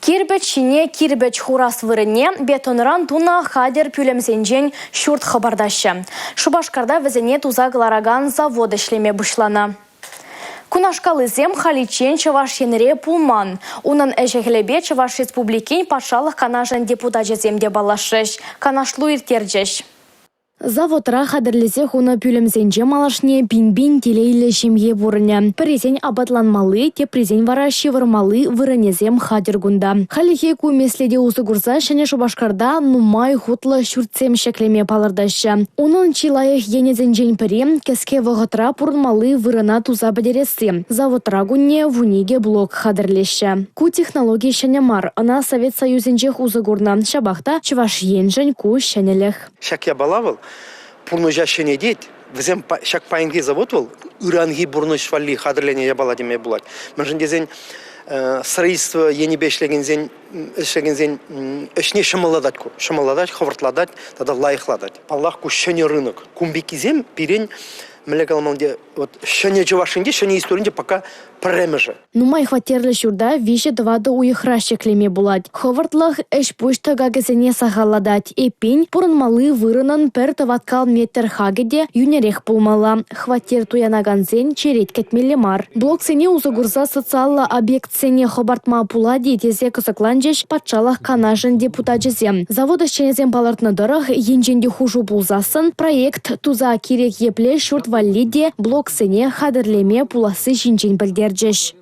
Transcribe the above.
Кирбечине кирбеч хурас вырыне бетонран туна хадер пюлемсенжен шурт хабардашы. Шубашкарда візіне тузагылараган завод ішлеме бұшлана. Кунашкалызем халичен чаваш енре пулман. Унан әжеглебе Чаваш республикин пашалық канажан депутатжеземде балашыш. Канашлу иртерджеш. Заводра хадырлізе хуна пюлемсенже малашне бин-бин телейлі шемье бұрыне. Презен абатланмалы, те презен вара шевырмалы вырынезем хадыргунда. Халихе кумеследе узыгурза шәне Шубашкарда нумай хутлы шүртсем шеклеме палырдашы. Унын чилайық енезенжен пірем кеске вғытра пұрынмалы вырына туза бәдересі. Заводра гунне вуниге блок хадырлеші. Ку технология шәне мар, ана Совет Союзенжех узыгурна шабахта Чаваш енжен ку шәнелех. Шакя балавыл. Пурну жашене дейт, візем шак пайынги завод был, уранги бурну швалли хадырлене ябала деме булат. Мәжін дезен строительство енебешлегензен ішне шымыладать, ховыртладать, тада лайықладать. Аллах ку шене рынок. Кумбекизем пирен млегалманде вот шене жывашынде, шене историнде пока премежі. Нумай хватерлі шурда виже двады уйықра шеклеме булать. Ховыртлах эш пушта гагазене сағаладать. Эпень пұрынмалы вырынын пір таваткал метр хагеде юнерех пулмала. Хватер туянаганзен черет кетмелі мар. Блок сене узыгурза социалла объект сене хобартма пулади тезе кысыкланжеш патшалах канажын депутатжезем. Завода шенезем палартны дырых енженде хужу пулзасын проект туза керек епле шурт валлиде блок сене хадырлеме пуласы жинжен білдерджеш.